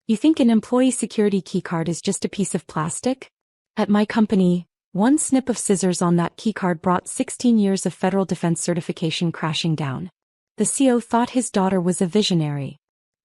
You think an employee security keycard is just a piece of plastic? At my company, one snip of scissors on that keycard brought 16 years of federal defense certification crashing down. The CEO thought his daughter was a visionary.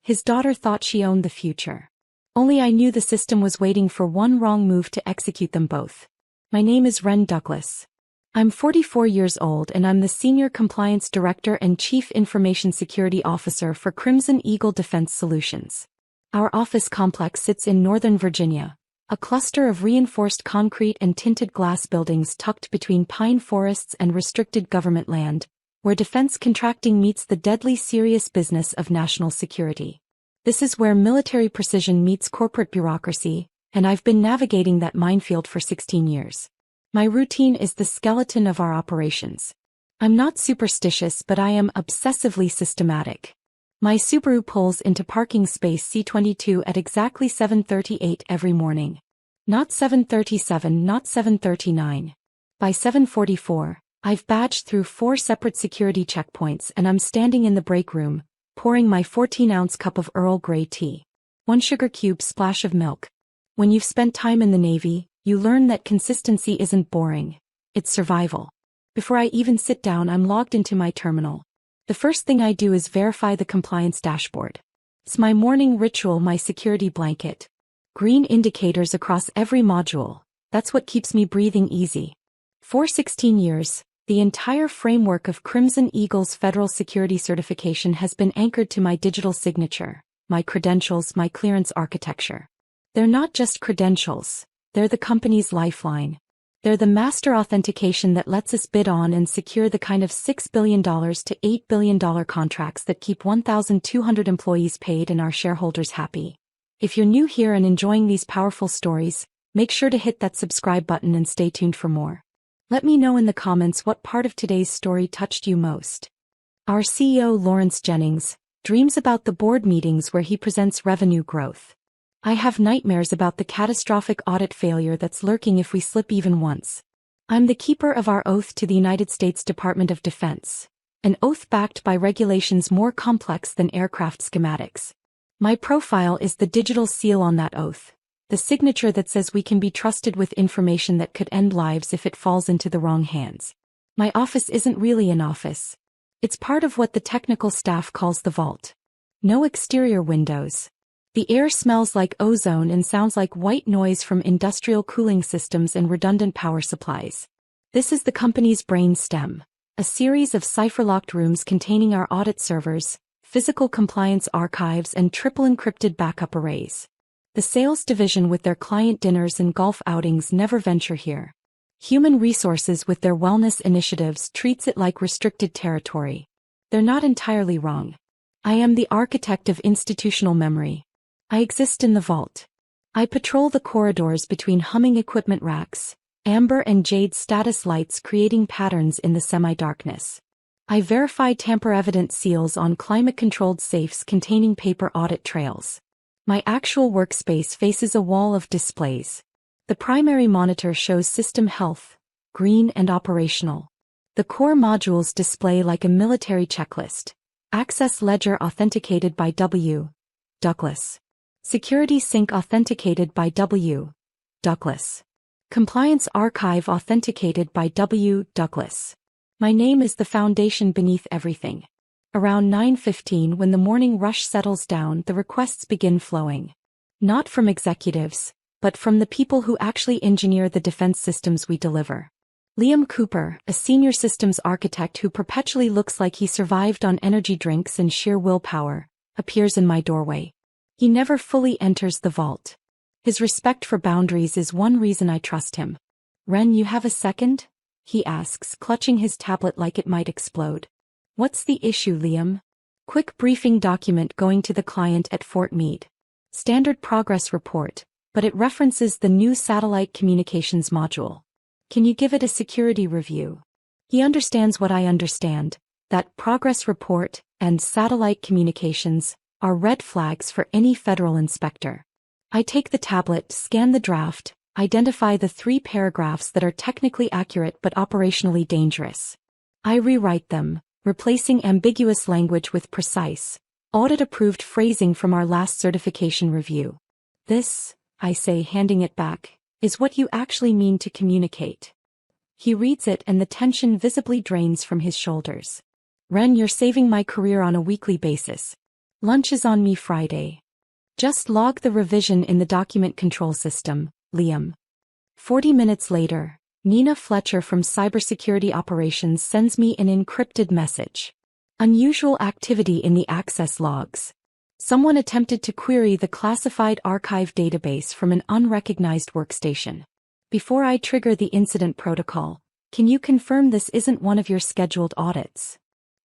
His daughter thought she owned the future. Only I knew the system was waiting for one wrong move to execute them both. My name is Ren Douglas. I'm 44 years old and I'm the Senior Compliance Director and Chief Information Security Officer for Crimson Eagle Defense Solutions. Our office complex sits in Northern Virginia, a cluster of reinforced concrete and tinted glass buildings tucked between pine forests and restricted government land, where defense contracting meets the deadly serious business of national security. This is where military precision meets corporate bureaucracy, and I've been navigating that minefield for 16 years. My routine is the skeleton of our operations. I'm not superstitious, but I am obsessively systematic. My Subaru pulls into parking space C22 at exactly 7:38 every morning. Not 7:37, not 7:39. By 7:44, I've badged through 4 separate security checkpoints and I'm standing in the break room, pouring my 14-ounce cup of Earl Grey tea. 1 sugar cube splash of milk. When you've spent time in the Navy, you learn that consistency isn't boring. It's survival. Before I even sit down, I'm logged into my terminal. The first thing I do is verify the compliance dashboard. It's my morning ritual, my security blanket. Green indicators across every module. That's what keeps me breathing easy. For 16 years, the entire framework of Crimson Eagle's federal security certification has been anchored to my digital signature, my credentials, my clearance architecture. They're not just credentials. They're the company's lifeline. They're the master authentication that lets us bid on and secure the kind of $6 billion to $8 billion contracts that keep 1,200 employees paid and our shareholders happy. If you're new here and enjoying these powerful stories, make sure to hit that subscribe button and stay tuned for more. Let me know in the comments what part of today's story touched you most. Our CEO, Lawrence Jennings, dreams about the board meetings where he presents revenue growth. I have nightmares about the catastrophic audit failure that's lurking if we slip even once. I'm the keeper of our oath to the United States Department of Defense, an oath backed by regulations more complex than aircraft schematics. My profile is the digital seal on that oath, the signature that says we can be trusted with information that could end lives if it falls into the wrong hands. My office isn't really an office. It's part of what the technical staff calls the vault. No exterior windows. The air smells like ozone and sounds like white noise from industrial cooling systems and redundant power supplies. This is the company's brain stem, a series of cipher-locked rooms containing our audit servers, physical compliance archives and triple encrypted backup arrays. The sales division with their client dinners and golf outings never venture here. Human resources with their wellness initiatives treats it like restricted territory. They're not entirely wrong. I am the architect of institutional memory. I exist in the vault. I patrol the corridors between humming equipment racks, amber and jade status lights creating patterns in the semi-darkness. I verify tamper-evident seals on climate-controlled safes containing paper audit trails. My actual workspace faces a wall of displays. The primary monitor shows system health, green and operational. The core modules display like a military checklist. Access ledger authenticated by W. Douglas. Security sync authenticated by W. Douglas. Compliance archive authenticated by W. Douglas. My name is the foundation beneath everything. Around 9:15 when the morning rush settles down, the requests begin flowing. Not from executives, but from the people who actually engineer the defense systems we deliver. Liam Cooper, a senior systems architect who perpetually looks like he survived on energy drinks and sheer willpower, appears in my doorway. He never fully enters the vault. His respect for boundaries is one reason I trust him. "Ren, you have a second?" he asks, clutching his tablet like it might explode. "What's the issue, Liam?" "Quick briefing document going to the client at Fort Meade. Standard progress report, but it references the new satellite communications module. Can you give it a security review?" He understands what I understand, that progress report and satellite communications are red flags for any federal inspector. I take the tablet, scan the draft, identify the 3 paragraphs that are technically accurate but operationally dangerous. I rewrite them, replacing ambiguous language with precise, Audit-approved phrasing from our last certification review. This, I say, handing it back, is what you actually mean to communicate. He reads it and the tension visibly drains from his shoulders. Ren, you're saving my career on a weekly basis. Lunch is on me Friday. Just log the revision in the document control system, Liam. 40 minutes later, Nina Fletcher from Cybersecurity Operations sends me an encrypted message. Unusual activity in the access logs. Someone attempted to query the classified archive database from an unrecognized workstation. Before I trigger the incident protocol, can you confirm this isn't one of your scheduled audits?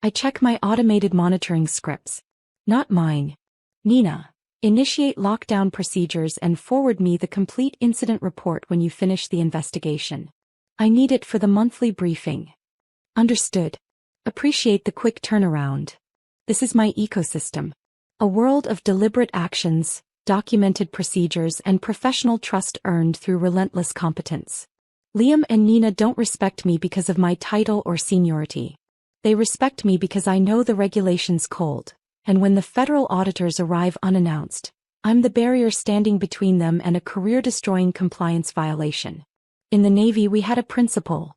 I check my automated monitoring scripts. Not mine. Nina, initiate lockdown procedures and forward me the complete incident report when you finish the investigation. I need it for the monthly briefing. Understood. Appreciate the quick turnaround. This is my ecosystem. A world of deliberate actions, documented procedures, and professional trust earned through relentless competence. Liam and Nina don't respect me because of my title or seniority. They respect me because I know the regulations cold, and when the federal auditors arrive unannounced, I'm the barrier standing between them and a career-destroying compliance violation. In the Navy we had a principle.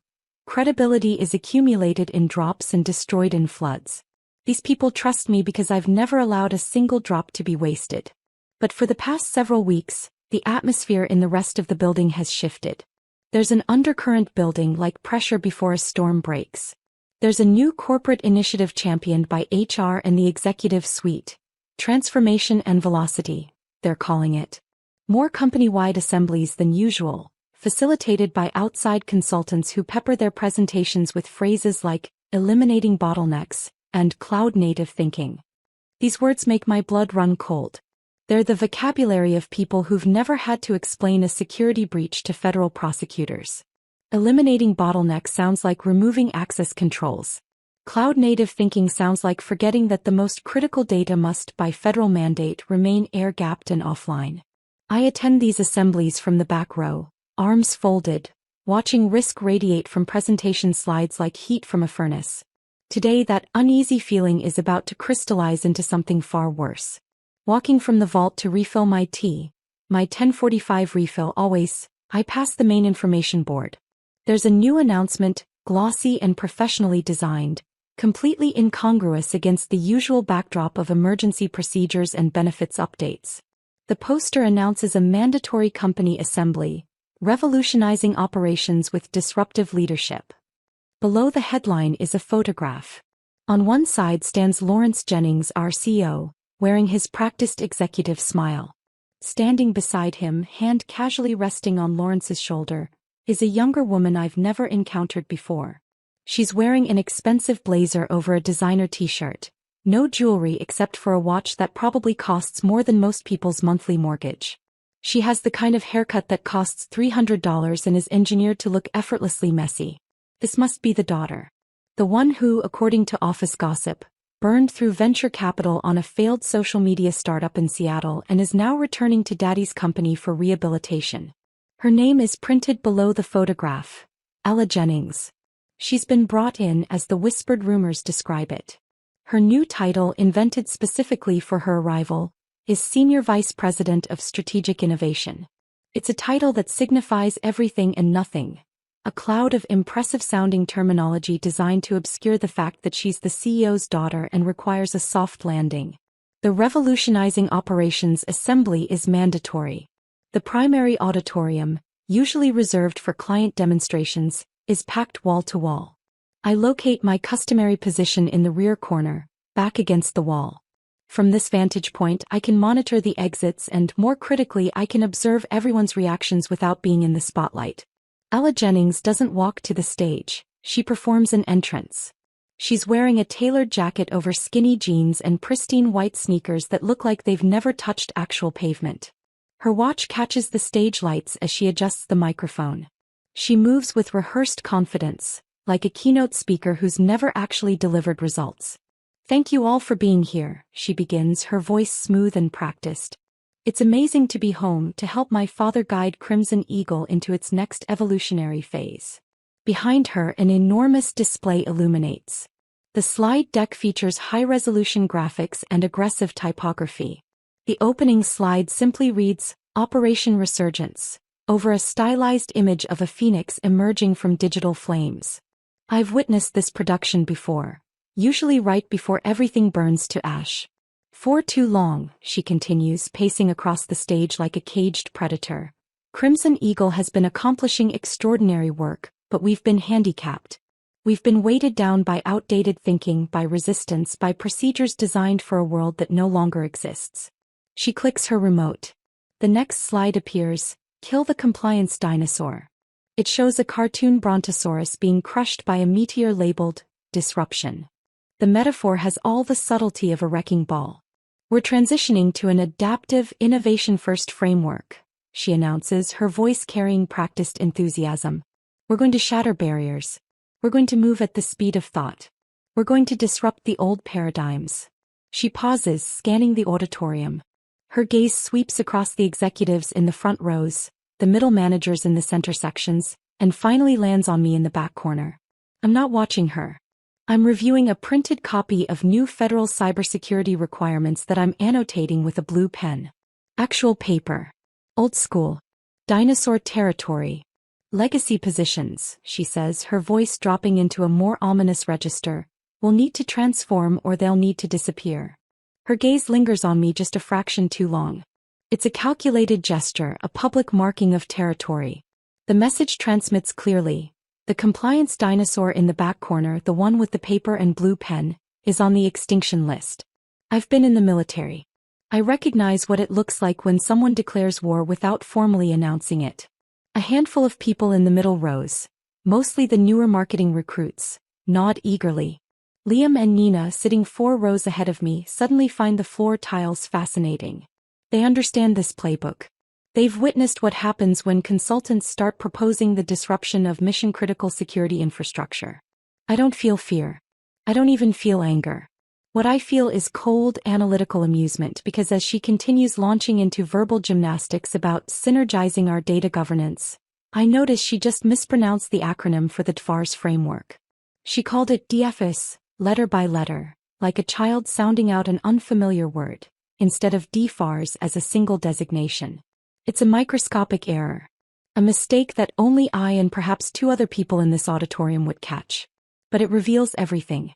Credibility is accumulated in drops and destroyed in floods. These people trust me because I've never allowed a single drop to be wasted. But for the past several weeks, the atmosphere in the rest of the building has shifted. There's an undercurrent building like pressure before a storm breaks. There's a new corporate initiative championed by HR and the executive suite. Transformation and velocity, they're calling it. More company-wide assemblies than usual, facilitated by outside consultants who pepper their presentations with phrases like eliminating bottlenecks and cloud-native thinking. These words make my blood run cold. They're the vocabulary of people who've never had to explain a security breach to federal prosecutors. Eliminating bottlenecks sounds like removing access controls. Cloud-native thinking sounds like forgetting that the most critical data must, by federal mandate, remain air-gapped and offline. I attend these assemblies from the back row, arms folded, watching risk radiate from presentation slides like heat from a furnace. Today that uneasy feeling is about to crystallize into something far worse. Walking from the vault to refill my tea, my 10:45 refill always, I pass the main information board. There's a new announcement, glossy and professionally designed, completely incongruous against the usual backdrop of emergency procedures and benefits updates. The poster announces a mandatory company assembly, revolutionizing operations with disruptive leadership. Below the headline is a photograph. On one side stands Lawrence Jennings, our CEO, wearing his practiced executive smile. Standing beside him, hand casually resting on Lawrence's shoulder, is a younger woman I've never encountered before. She's wearing an expensive blazer over a designer t-shirt, no jewelry except for a watch that probably costs more than most people's monthly mortgage. She has the kind of haircut that costs $300 and is engineered to look effortlessly messy. This must be the daughter. The one who, according to office gossip, burned through venture capital on a failed social media startup in Seattle and is now returning to daddy's company for rehabilitation. Her name is printed below the photograph, Ella Jennings. She's been brought in as the whispered rumors describe it. Her new title, invented specifically for her arrival, is Senior Vice President of Strategic Innovation. It's a title that signifies everything and nothing. A cloud of impressive-sounding terminology designed to obscure the fact that she's the CEO's daughter and requires a soft landing. The revolutionizing operations assembly is mandatory. The primary auditorium, usually reserved for client demonstrations, is packed wall to wall. I locate my customary position in the rear corner, back against the wall. From this vantage point, I can monitor the exits and, more critically, I can observe everyone's reactions without being in the spotlight. Ella Jennings doesn't walk to the stage, she performs an entrance. She's wearing a tailored jacket over skinny jeans and pristine white sneakers that look like they've never touched actual pavement. Her watch catches the stage lights as she adjusts the microphone. She moves with rehearsed confidence, like a keynote speaker who's never actually delivered results. "Thank you all for being here," she begins, her voice smooth and practiced. "It's amazing to be home to help my father guide Crimson Eagle into its next evolutionary phase." Behind her, an enormous display illuminates. The slide deck features high-resolution graphics and aggressive typography. The opening slide simply reads, Operation Resurgence, over a stylized image of a phoenix emerging from digital flames. I've witnessed this production before, usually right before everything burns to ash. For too long, she continues, pacing across the stage like a caged predator. Crimson Eagle has been accomplishing extraordinary work, but we've been handicapped. We've been weighted down by outdated thinking, by resistance, by procedures designed for a world that no longer exists. She clicks her remote. The next slide appears, Kill the Compliance Dinosaur. It shows a cartoon brontosaurus being crushed by a meteor labeled, Disruption. The metaphor has all the subtlety of a wrecking ball. We're transitioning to an adaptive, innovation-first framework, she announces, her voice carrying practiced enthusiasm. We're going to shatter barriers. We're going to move at the speed of thought. We're going to disrupt the old paradigms. She pauses, scanning the auditorium. Her gaze sweeps across the executives in the front rows, the middle managers in the center sections, and finally lands on me in the back corner. I'm not watching her. I'm reviewing a printed copy of new federal cybersecurity requirements that I'm annotating with a blue pen. Actual paper. Old school. Dinosaur territory. Legacy positions, she says, her voice dropping into a more ominous register, will need to transform or they'll need to disappear. Her gaze lingers on me just a fraction too long. It's a calculated gesture, a public marking of territory. The message transmits clearly. The compliance dinosaur in the back corner, the one with the paper and blue pen, is on the extinction list. I've been in the military. I recognize what it looks like when someone declares war without formally announcing it. A handful of people in the middle rows, mostly the newer marketing recruits, nod eagerly. Liam and Nina, sitting 4 rows ahead of me, suddenly find the floor tiles fascinating. They understand this playbook. They've witnessed what happens when consultants start proposing the disruption of mission-critical security infrastructure. I don't feel fear. I don't even feel anger. What I feel is cold, analytical amusement, because as she continues launching into verbal gymnastics about synergizing our data governance, I notice she just mispronounced the acronym for the DFARS framework. She called it DFARS, letter by letter, like a child sounding out an unfamiliar word, instead of DFARS as a single designation. It's a microscopic error. A mistake that only I and perhaps 2 other people in this auditorium would catch. But it reveals everything.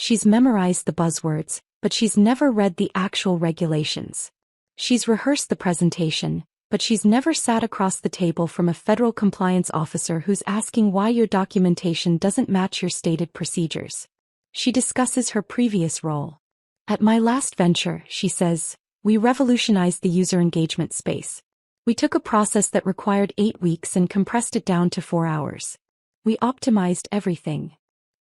She's memorized the buzzwords, but she's never read the actual regulations. She's rehearsed the presentation, but she's never sat across the table from a federal compliance officer who's asking why your documentation doesn't match your stated procedures. She discusses her previous role. At my last venture, she says, we revolutionized the user engagement space. We took a process that required 8 weeks and compressed it down to 4 hours. We optimized everything.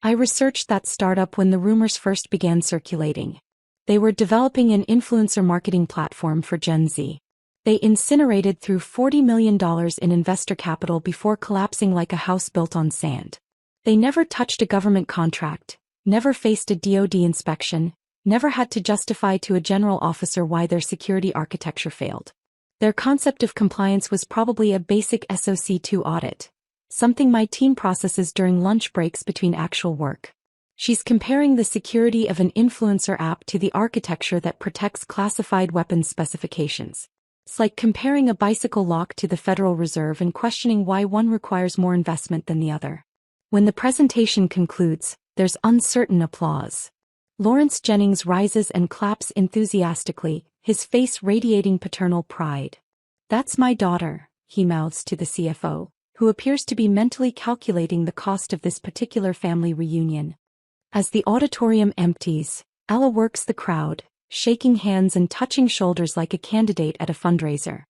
I researched that startup when the rumors first began circulating. They were developing an influencer marketing platform for Gen Z. They incinerated through $40 million in investor capital before collapsing like a house built on sand. They never touched a government contract, never faced a DoD inspection, never had to justify to a general officer why their security architecture failed. Their concept of compliance was probably a basic SOC 2 audit. Something my team processes during lunch breaks between actual work. She's comparing the security of an influencer app to the architecture that protects classified weapons specifications. It's like comparing a bicycle lock to the Federal Reserve and questioning why one requires more investment than the other. When the presentation concludes, there's uncertain applause. Lawrence Jennings rises and claps enthusiastically, his face radiating paternal pride. That's my daughter, he mouths to the CFO, who appears to be mentally calculating the cost of this particular family reunion. As the auditorium empties, Ella works the crowd, shaking hands and touching shoulders like a candidate at a fundraiser.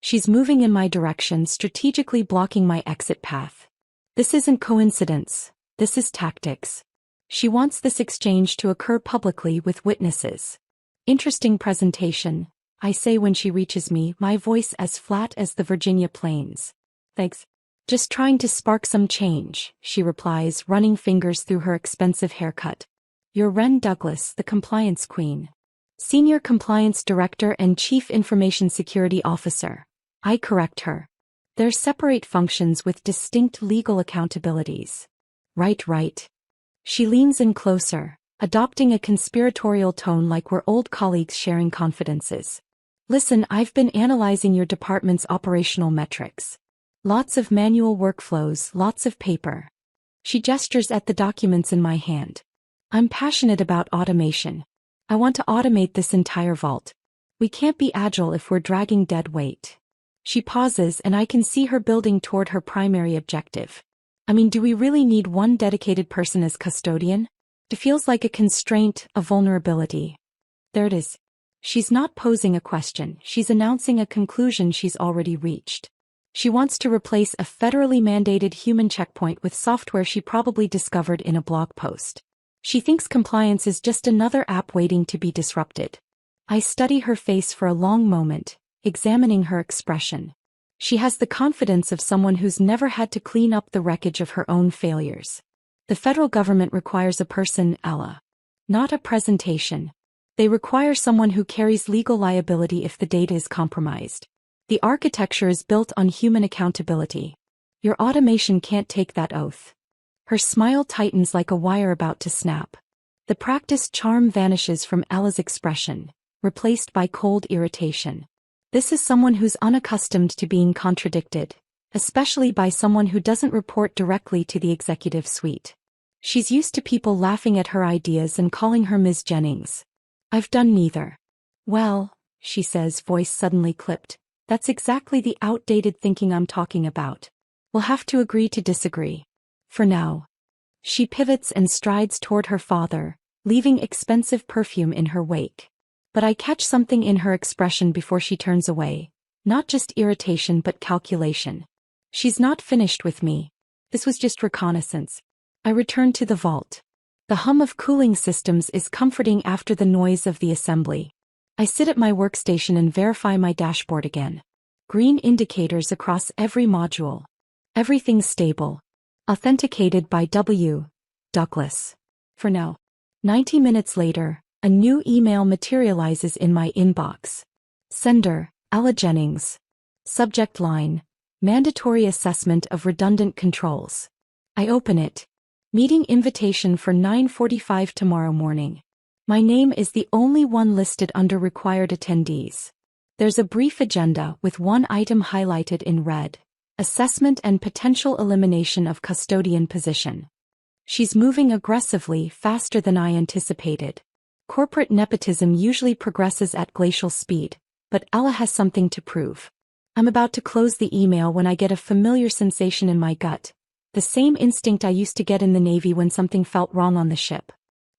She's moving in my direction, strategically blocking my exit path. This isn't coincidence, this is tactics. She wants this exchange to occur publicly with witnesses. Interesting presentation, I say when she reaches me, my voice as flat as the Virginia plains. Thanks. Just trying to spark some change, she replies, running fingers through her expensive haircut. You're Wren Douglas, the compliance queen. Senior Compliance Director and Chief Information Security Officer. I correct her. They're separate functions with distinct legal accountabilities. Right. She leans in closer, adopting a conspiratorial tone like we're old colleagues sharing confidences. Listen, I've been analyzing your department's operational metrics. Lots of manual workflows, lots of paper. She gestures at the documents in my hand. I'm passionate about automation. I want to automate this entire vault. We can't be agile if we're dragging dead weight. She pauses and I can see her building toward her primary objective. I mean, do we really need one dedicated person as custodian? It feels like a constraint, a vulnerability. There it is. She's not posing a question, she's announcing a conclusion she's already reached. She wants to replace a federally mandated human checkpoint with software she probably discovered in a blog post. She thinks compliance is just another app waiting to be disrupted. I study her face for a long moment, examining her expression. She has the confidence of someone who's never had to clean up the wreckage of her own failures. The federal government requires a person, Ella. Not a presentation. They require someone who carries legal liability if the data is compromised. The architecture is built on human accountability. Your automation can't take that oath. Her smile tightens like a wire about to snap. The practiced charm vanishes from Ella's expression, replaced by cold irritation. This is someone who's unaccustomed to being contradicted, especially by someone who doesn't report directly to the executive suite. She's used to people laughing at her ideas and calling her Ms. Jennings. I've done neither. Well, she says, voice suddenly clipped, that's exactly the outdated thinking I'm talking about. We'll have to agree to disagree. For now. She pivots and strides toward her father, leaving expensive perfume in her wake. But I catch something in her expression before she turns away, not just irritation but calculation. She's not finished with me. This was just reconnaissance. I return to the vault. The hum of cooling systems is comforting after the noise of the assembly. I sit at my workstation and verify my dashboard again. Green indicators across every module. Everything's stable. Authenticated by W. Douglas. For now. 90 minutes later, a new email materializes in my inbox. Sender, Ella Jennings. Subject line, mandatory assessment of redundant controls. I open it. Meeting invitation for 9:45 tomorrow morning. My name is the only one listed under required attendees. There's a brief agenda with one item highlighted in red. Assessment and potential elimination of custodian position. She's moving aggressively, faster than I anticipated. Corporate nepotism usually progresses at glacial speed, but Ella has something to prove. I'm about to close the email when I get a familiar sensation in my gut. The same instinct I used to get in the Navy when something felt wrong on the ship.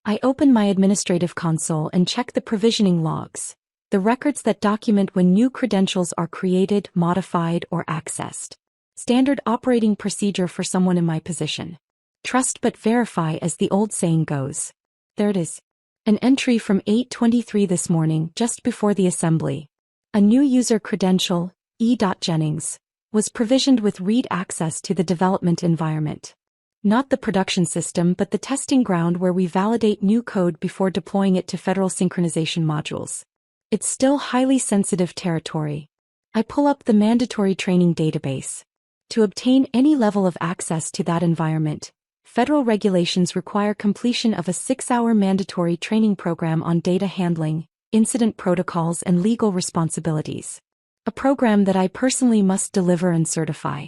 I open my administrative console and check the provisioning logs, the records that document when new credentials are created, modified, or accessed. Standard operating procedure for someone in my position. Trust but verify, as the old saying goes. There it is. An entry from 8:23 this morning, just before the assembly. A new user credential, E. Jennings, was provisioned with read access to the development environment. Not the production system but the testing ground where we validate new code before deploying it to federal synchronization modules. It's still highly sensitive territory. I pull up the mandatory training database. To obtain any level of access to that environment, federal regulations require completion of a 6-hour mandatory training program on data handling, incident protocols, and legal responsibilities. A program that I personally must deliver and certify.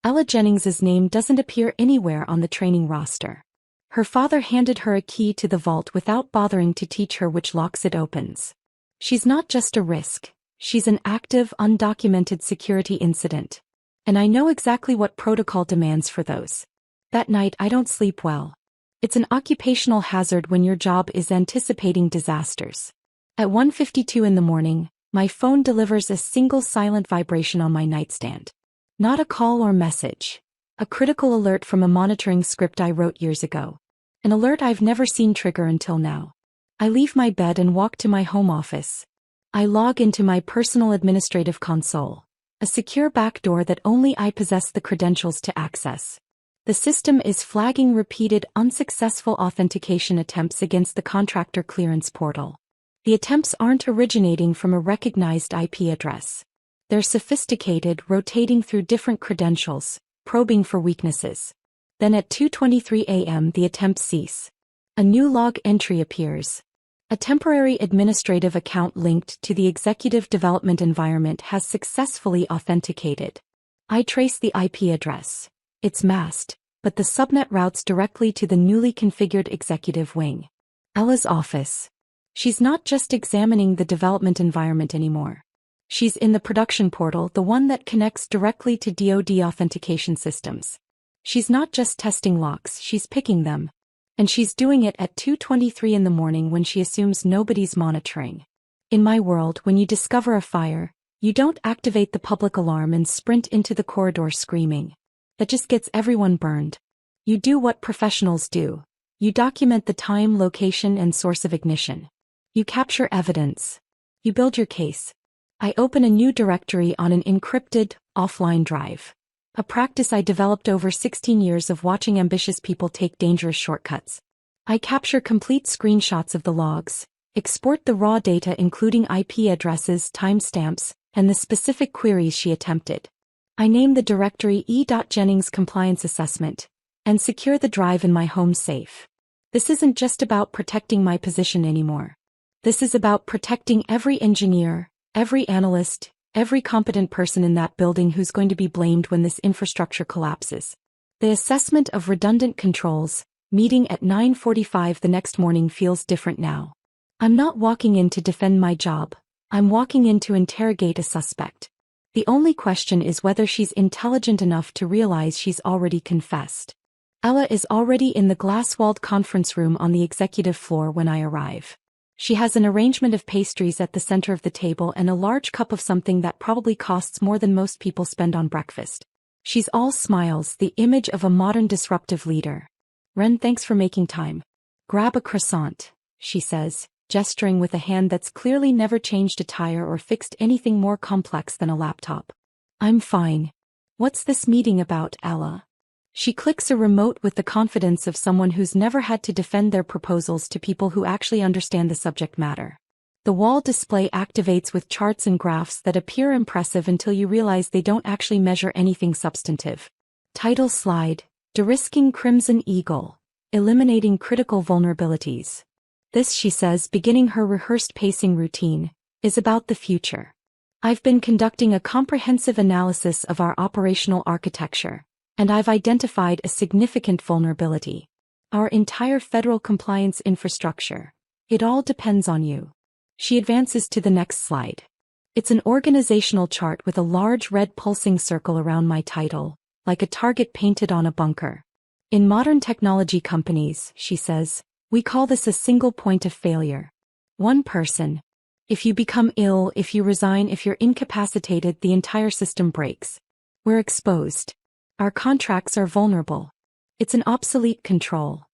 Ella Jennings's name doesn't appear anywhere on the training roster. Her father handed her a key to the vault without bothering to teach her which locks it opens. She's not just a risk, she's an active, undocumented security incident. And I know exactly what protocol demands for those. That night I don't sleep well. It's an occupational hazard when your job is anticipating disasters. At 1:52 in the morning, my phone delivers a single silent vibration on my nightstand. Not a call or message. A critical alert from a monitoring script I wrote years ago. An alert I've never seen trigger until now. I leave my bed and walk to my home office. I log into my personal administrative console. A secure backdoor that only I possess the credentials to access. The system is flagging repeated unsuccessful authentication attempts against the contractor clearance portal. The attempts aren't originating from a recognized IP address. They're sophisticated, rotating through different credentials, probing for weaknesses. Then at 2:23 a.m. the attempts cease. A new log entry appears. A temporary administrative account linked to the executive development environment has successfully authenticated. I trace the IP address. It's masked, but the subnet routes directly to the newly configured executive wing. Ella's office. She's not just examining the development environment anymore. She's in the production portal, the one that connects directly to DoD authentication systems. She's not just testing locks, she's picking them. And she's doing it at 2:23 in the morning when she assumes nobody's monitoring. In my world, when you discover a fire, you don't activate the public alarm and sprint into the corridor screaming. That just gets everyone burned. You do what professionals do. You document the time, location, and source of ignition. You capture evidence. You build your case. I open a new directory on an encrypted, offline drive. A practice I developed over 16 years of watching ambitious people take dangerous shortcuts. I capture complete screenshots of the logs, export the raw data including IP addresses, timestamps, and the specific queries she attempted. I name the directory E.Jennings Compliance Assessment, and secure the drive in my home safe. This isn't just about protecting my position anymore. This is about protecting every engineer, every analyst, every competent person in that building who's going to be blamed when this infrastructure collapses. The assessment of redundant controls, meeting at 9:45 the next morning, feels different now. I'm not walking in to defend my job. I'm walking in to interrogate a suspect. The only question is whether she's intelligent enough to realize she's already confessed. Ella is already in the glass-walled conference room on the executive floor when I arrive. She has an arrangement of pastries at the center of the table and a large cup of something that probably costs more than most people spend on breakfast. She's all smiles, the image of a modern disruptive leader. "Ren, thanks for making time. Grab a croissant," she says, gesturing with a hand that's clearly never changed a tire or fixed anything more complex than a laptop. "I'm fine. What's this meeting about, Ella?" She clicks a remote with the confidence of someone who's never had to defend their proposals to people who actually understand the subject matter. The wall display activates with charts and graphs that appear impressive until you realize they don't actually measure anything substantive. Title slide, "De-risking Crimson Eagle, Eliminating Critical Vulnerabilities." This, she says, beginning her rehearsed pacing routine, is about the future. "I've been conducting a comprehensive analysis of our operational architecture, and I've identified a significant vulnerability. Our entire federal compliance infrastructure. It all depends on you." She advances to the next slide. It's an organizational chart with a large red pulsing circle around my title, like a target painted on a bunker. "In modern technology companies," she says, "we call this a single point of failure. One person. If you become ill, if you resign, if you're incapacitated, the entire system breaks. We're exposed. Our contracts are vulnerable. It's an obsolete control."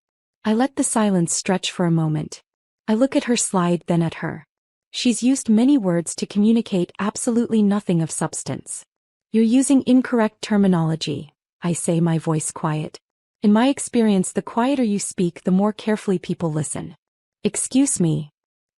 I let the silence stretch for a moment. I look at her slide, then at her. She's used many words to communicate absolutely nothing of substance. "You're using incorrect terminology," I say, my voice quiet. "In my experience, the quieter you speak, the more carefully people listen." "Excuse me.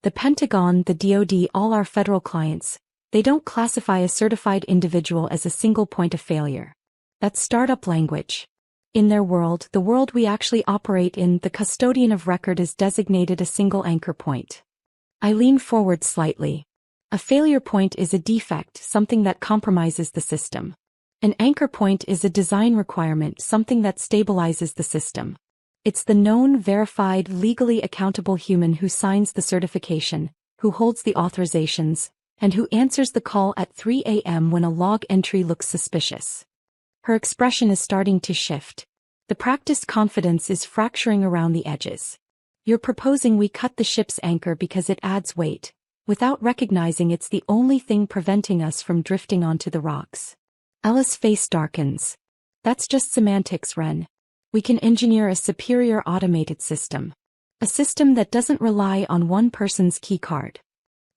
The Pentagon, the DoD, all our federal clients, they don't classify a certified individual as a single point of failure. That's startup language. In their world, the world we actually operate in, the custodian of record is designated a single anchor point." I lean forward slightly. A failure point is a defect, something that compromises the system. An anchor point is a design requirement, something that stabilizes the system. It's the known, verified, legally accountable human who signs the certification, who holds the authorizations, and who answers the call at 3 a.m. when a log entry looks suspicious. Her expression is starting to shift. The practiced confidence is fracturing around the edges. "You're proposing we cut the ship's anchor because it adds weight, without recognizing it's the only thing preventing us from drifting onto the rocks." Ella's face darkens. "That's just semantics, Ren. We can engineer a superior automated system. A system that doesn't rely on one person's keycard."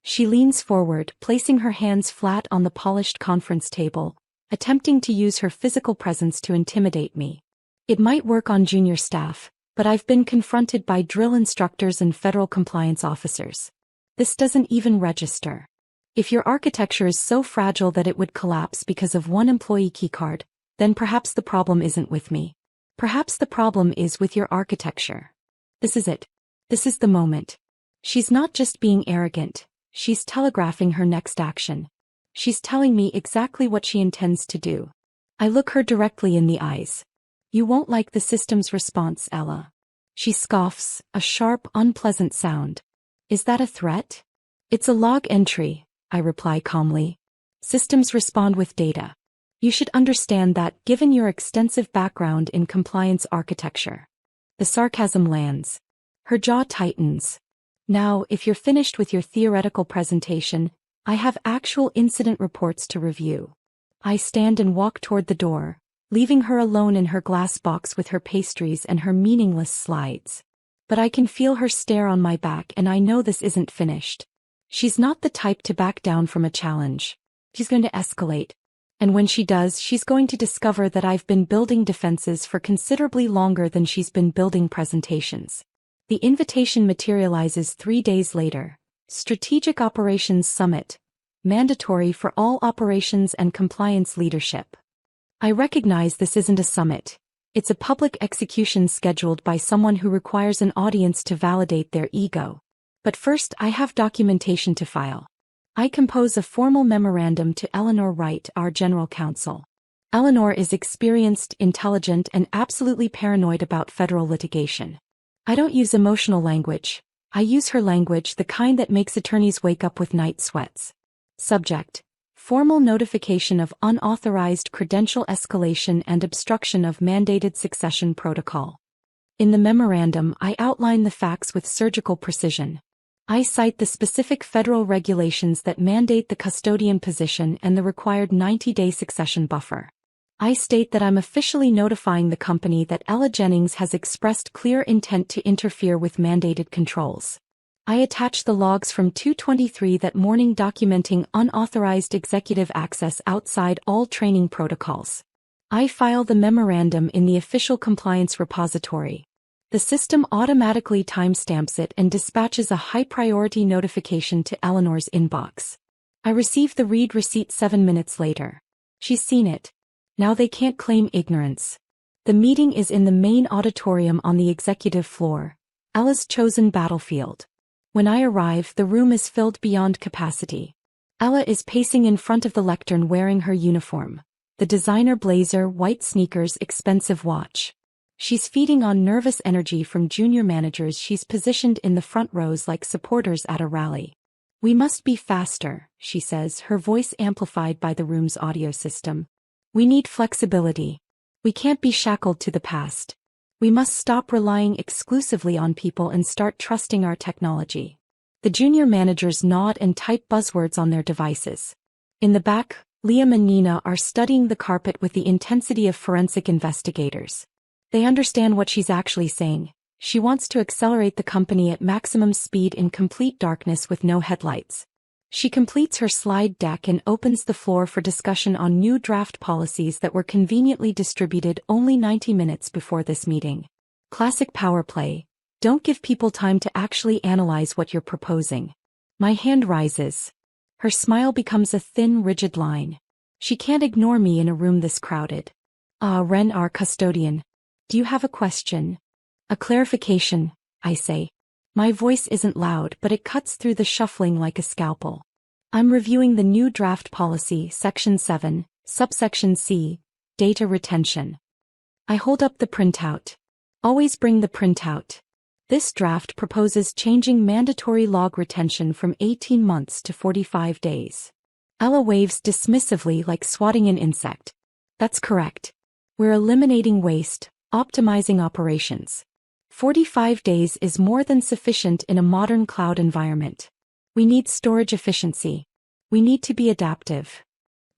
She leans forward, placing her hands flat on the polished conference table, attempting to use her physical presence to intimidate me. "It might work on junior staff, but I've been confronted by drill instructors and federal compliance officers. This doesn't even register. If your architecture is so fragile that it would collapse because of one employee keycard, then perhaps the problem isn't with me. Perhaps the problem is with your architecture. This is it. This is the moment. She's not just being arrogant, she's telegraphing her next action. She's telling me exactly what she intends to do. I look her directly in the eyes. You won't like the system's response, Ella. She scoffs, a sharp, unpleasant sound. Is that a threat? It's a log entry, I reply calmly. Systems respond with data. You should understand that, given your extensive background in compliance architecture. The sarcasm lands. Her jaw tightens. Now, if you're finished with your theoretical presentation, I have actual incident reports to review. I stand and walk toward the door, leaving her alone in her glass box with her pastries and her meaningless slides. But I can feel her stare on my back, and I know this isn't finished. She's not the type to back down from a challenge. She's going to escalate. And when she does, she's going to discover that I've been building defenses for considerably longer than she's been building presentations. The invitation materializes 3 days later. Strategic Operations Summit. Mandatory for all operations and compliance leadership. I recognize this isn't a summit. It's a public execution scheduled by someone who requires an audience to validate their ego. But first, I have documentation to file. I compose a formal memorandum to Eleanor Wright, our general counsel. Eleanor is experienced, intelligent, and absolutely paranoid about federal litigation. I don't use emotional language. I use her language, the kind that makes attorneys wake up with night sweats. Subject: formal notification of unauthorized credential escalation and obstruction of mandated succession protocol. In the memorandum, I outline the facts with surgical precision. I cite the specific federal regulations that mandate the custodian position and the required 90-day succession buffer. I state that I'm officially notifying the company that Ella Jennings has expressed clear intent to interfere with mandated controls. I attach the logs from 223 that morning documenting unauthorized executive access outside all training protocols. I file the memorandum in the official compliance repository. The system automatically timestamps it and dispatches a high-priority notification to Eleanor's inbox. I receive the read receipt 7 minutes later. She's seen it. Now they can't claim ignorance. The meeting is in the main auditorium on the executive floor, Ella's chosen battlefield. When I arrive, the room is filled beyond capacity. Ella is pacing in front of the lectern wearing her uniform. The designer blazer, white sneakers, expensive watch. She's feeding on nervous energy from junior managers. She's positioned in the front rows like supporters at a rally. We must be faster, she says, her voice amplified by the room's audio system. We need flexibility. We can't be shackled to the past. We must stop relying exclusively on people and start trusting our technology. The junior managers nod and type buzzwords on their devices. In the back, Liam and Nina are studying the carpet with the intensity of forensic investigators. They understand what she's actually saying. She wants to accelerate the company at maximum speed in complete darkness with no headlights. She completes her slide deck and opens the floor for discussion on new draft policies that were conveniently distributed only 90 minutes before this meeting. Classic power play. Don't give people time to actually analyze what you're proposing. My hand rises. Her smile becomes a thin, rigid line. She can't ignore me in a room this crowded. Ren, our custodian. Do you have a question? A clarification, I say. My voice isn't loud, but it cuts through the shuffling like a scalpel. I'm reviewing the new draft policy, Section 7, Subsection C, Data Retention. I hold up the printout. Always bring the printout. This draft proposes changing mandatory log retention from 18 months to 45 days. Ella waves dismissively like swatting an insect. That's correct. We're eliminating waste, optimizing operations. 45 days is more than sufficient in a modern cloud environment. We need storage efficiency. We need to be adaptive.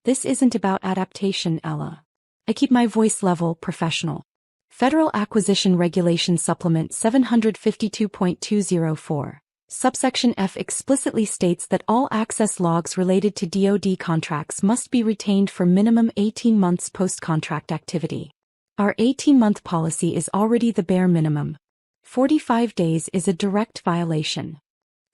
This isn't about adaptation, Ella. I keep my voice level, professional. Federal Acquisition Regulation Supplement 752.204. Subsection F explicitly states that all access logs related to DoD contracts must be retained for minimum 18 months post-contract activity. Our 18-month policy is already the bare minimum. 45 days is a direct violation.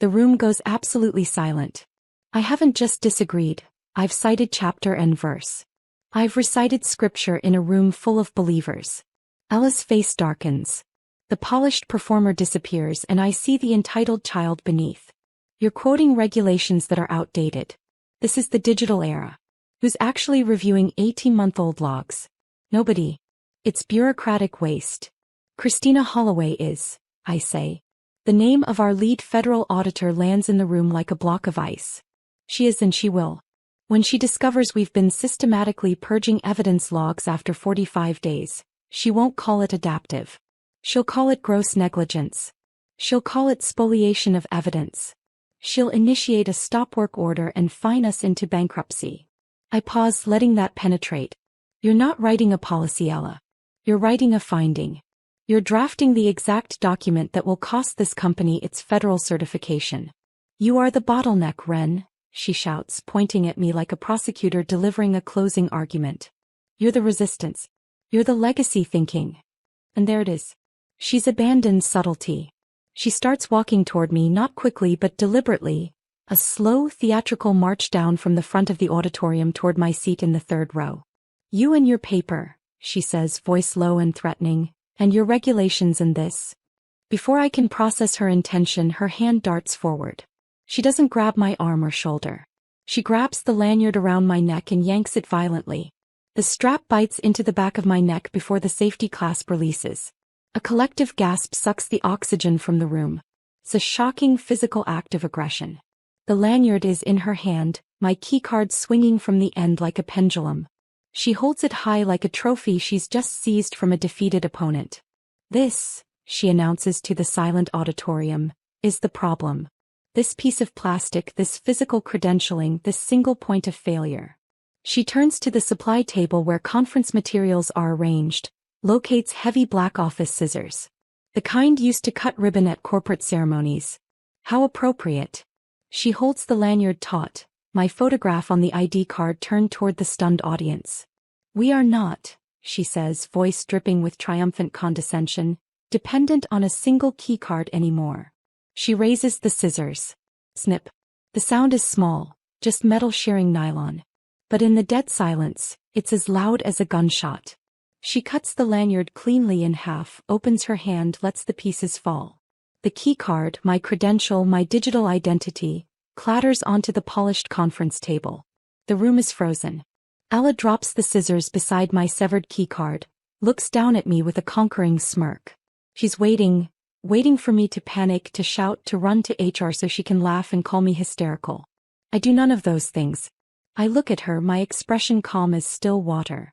The room goes absolutely silent. I haven't just disagreed, I've cited chapter and verse. I've recited scripture in a room full of believers. Ella's face darkens. The polished performer disappears and I see the entitled child beneath. You're quoting regulations that are outdated. This is the digital era. Who's actually reviewing 18-month-old logs? Nobody. It's bureaucratic waste. Christina Holloway is, I say. The name of our lead federal auditor lands in the room like a block of ice. She is and she will. When she discovers we've been systematically purging evidence logs after 45 days, she won't call it adaptive. She'll call it gross negligence. She'll call it spoliation of evidence. She'll initiate a stop work order and fine us into bankruptcy. I pause, letting that penetrate. You're not writing a policy, Ella. You're writing a finding. You're drafting the exact document that will cost this company its federal certification. You are the bottleneck, Wren, she shouts, pointing at me like a prosecutor delivering a closing argument. You're the resistance. You're the legacy thinking. And there it is. She's abandoned subtlety. She starts walking toward me, not quickly but deliberately, a slow theatrical march down from the front of the auditorium toward my seat in the third row. You and your paper, she says, voice low and threatening, and your regulations and this. Before I can process her intention, her hand darts forward. She doesn't grab my arm or shoulder. She grabs the lanyard around my neck and yanks it violently. The strap bites into the back of my neck before the safety clasp releases. A collective gasp sucks the oxygen from the room. It's a shocking physical act of aggression. The lanyard is in her hand, my keycard swinging from the end like a pendulum. She holds it high like a trophy she's just seized from a defeated opponent. This, she announces to the silent auditorium, is the problem. This piece of plastic, this physical credentialing, this single point of failure. She turns to the supply table where conference materials are arranged, locates heavy black office scissors. The kind used to cut ribbon at corporate ceremonies. How appropriate. She holds the lanyard taut, my photograph on the ID card turned toward the stunned audience. We are not, she says, voice dripping with triumphant condescension, dependent on a single keycard anymore. She raises the scissors. Snip. The sound is small, just metal shearing nylon. But in the dead silence, it's as loud as a gunshot. She cuts the lanyard cleanly in half, opens her hand, lets the pieces fall. The keycard, my credential, my digital identity, clatters onto the polished conference table. The room is frozen. Ella drops the scissors beside my severed keycard, looks down at me with a conquering smirk. She's waiting for me to panic, to shout, to run to HR so she can laugh and call me hysterical. I do none of those things. I look at her, my expression calm as still water.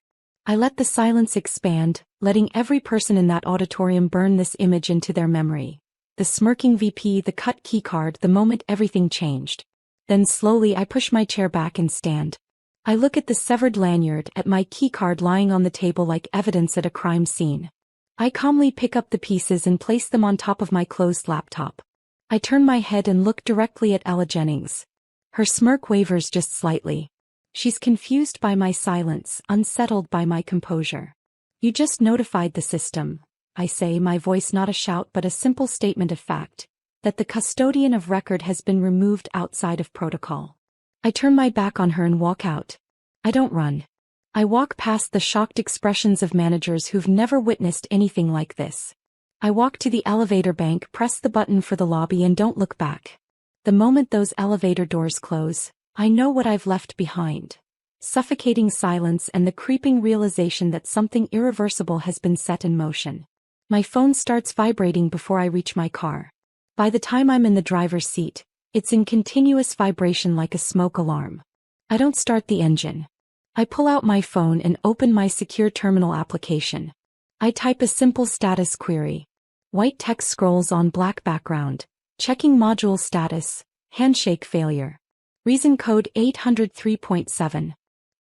I let the silence expand, letting every person in that auditorium burn this image into their memory. The smirking VP, the cut keycard, the moment everything changed. Then slowly I push my chair back and stand. I look at the severed lanyard, at my keycard lying on the table like evidence at a crime scene. I calmly pick up the pieces and place them on top of my closed laptop. I turn my head and look directly at Ella Jennings. Her smirk wavers just slightly. She's confused by my silence, unsettled by my composure. You just notified the system, I say, my voice not a shout but a simple statement of fact, that the custodian of record has been removed outside of protocol. I turn my back on her and walk out. I don't run. I walk past the shocked expressions of managers who've never witnessed anything like this. I walk to the elevator bank, press the button for the lobby and don't look back. The moment those elevator doors close, I know what I've left behind. Suffocating silence and the creeping realization that something irreversible has been set in motion. My phone starts vibrating before I reach my car. By the time I'm in the driver's seat, it's in continuous vibration like a smoke alarm. I don't start the engine. I pull out my phone and open my secure terminal application. I type a simple status query. White text scrolls on black background. Checking module status, handshake failure. Reason code 803.7.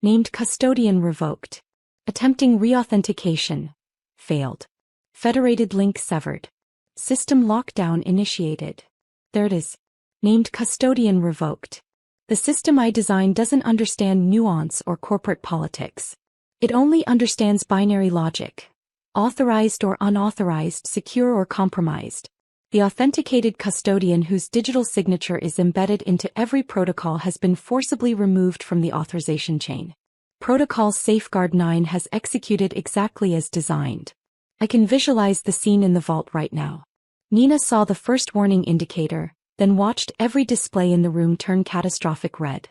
Named custodian revoked. Attempting reauthentication. Failed. Federated link severed. System lockdown initiated. There it is. Named custodian revoked. The system I designed doesn't understand nuance or corporate politics. It only understands binary logic. Authorized or unauthorized, secure or compromised. The authenticated custodian whose digital signature is embedded into every protocol has been forcibly removed from the authorization chain. Protocol Safeguard 9 has executed exactly as designed. I can visualize the scene in the vault right now. Nina saw the first warning indicator, then watched every display in the room turn catastrophic red.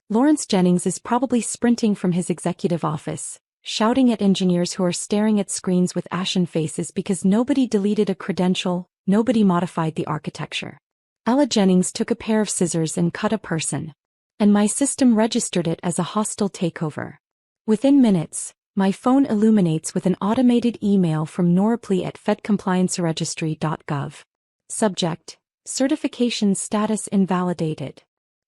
Lawrence Jennings is probably sprinting from his executive office, shouting at engineers who are staring at screens with ashen faces because nobody deleted a credential, nobody modified the architecture. Ella Jennings took a pair of scissors and cut a person. And my system registered it as a hostile takeover. Within minutes, my phone illuminates with an automated email from Norpley at fedcomplianceregistry.gov. Subject: Certification status invalidated.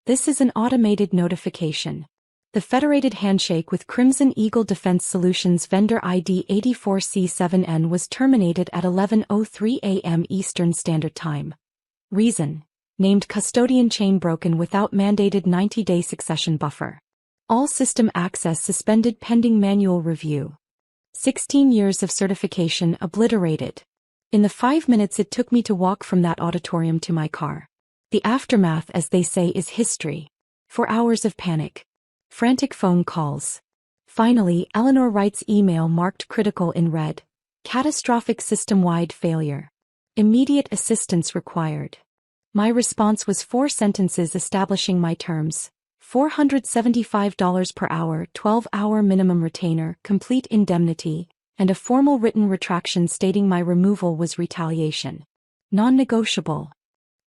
This is an automated notification. The federated handshake with Crimson Eagle Defense Solutions vendor ID 84C7N was terminated at 11:03 a.m. Eastern Standard Time. Reason: named custodian chain broken without mandated 90-day succession buffer. All system access suspended pending manual review. 16 years of certification obliterated. In the 5 minutes it took me to walk from that auditorium to my car. The aftermath, as they say, is history. 4 hours of panic. Frantic phone calls. Finally, Eleanor Wright's email marked critical in red. Catastrophic system-wide failure. Immediate assistance required. My response was 4 sentences establishing my terms. $475 per hour, 12-hour minimum retainer, complete indemnity, and a formal written retraction stating my removal was retaliation. Non-negotiable.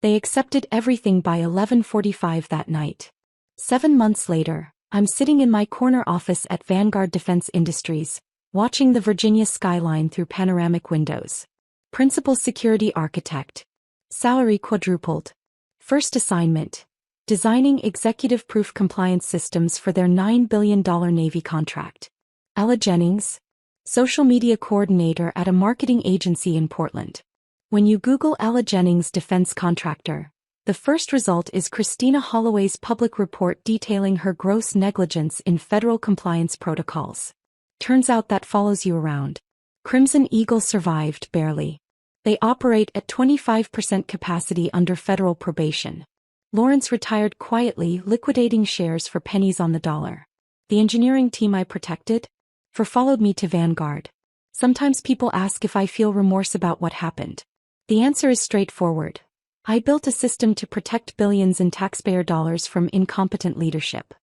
They accepted everything by 11:45 that night. 7 months later, I'm sitting in my corner office at Vanguard Defense Industries, watching the Virginia skyline through panoramic windows. Principal security architect. Salary quadrupled. First assignment: designing executive-proof compliance systems for their $9 billion Navy contract. Ella Jennings, social media coordinator at a marketing agency in Portland. When you Google Ella Jennings defense contractor, the first result is Christina Holloway's public report detailing her gross negligence in federal compliance protocols. Turns out that follows you around. Crimson Eagle survived barely. They operate at 25% capacity under federal probation. Lawrence retired quietly, liquidating shares for pennies on the dollar. The engineering team I protected followed me to Vanguard. Sometimes people ask if I feel remorse about what happened. The answer is straightforward. I built a system to protect billions in taxpayer dollars from incompetent leadership.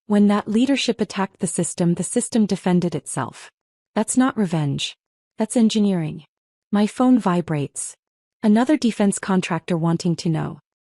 When that leadership attacked the system defended itself. That's not revenge. That's engineering. My phone vibrates. Another defense contractor wanting to know.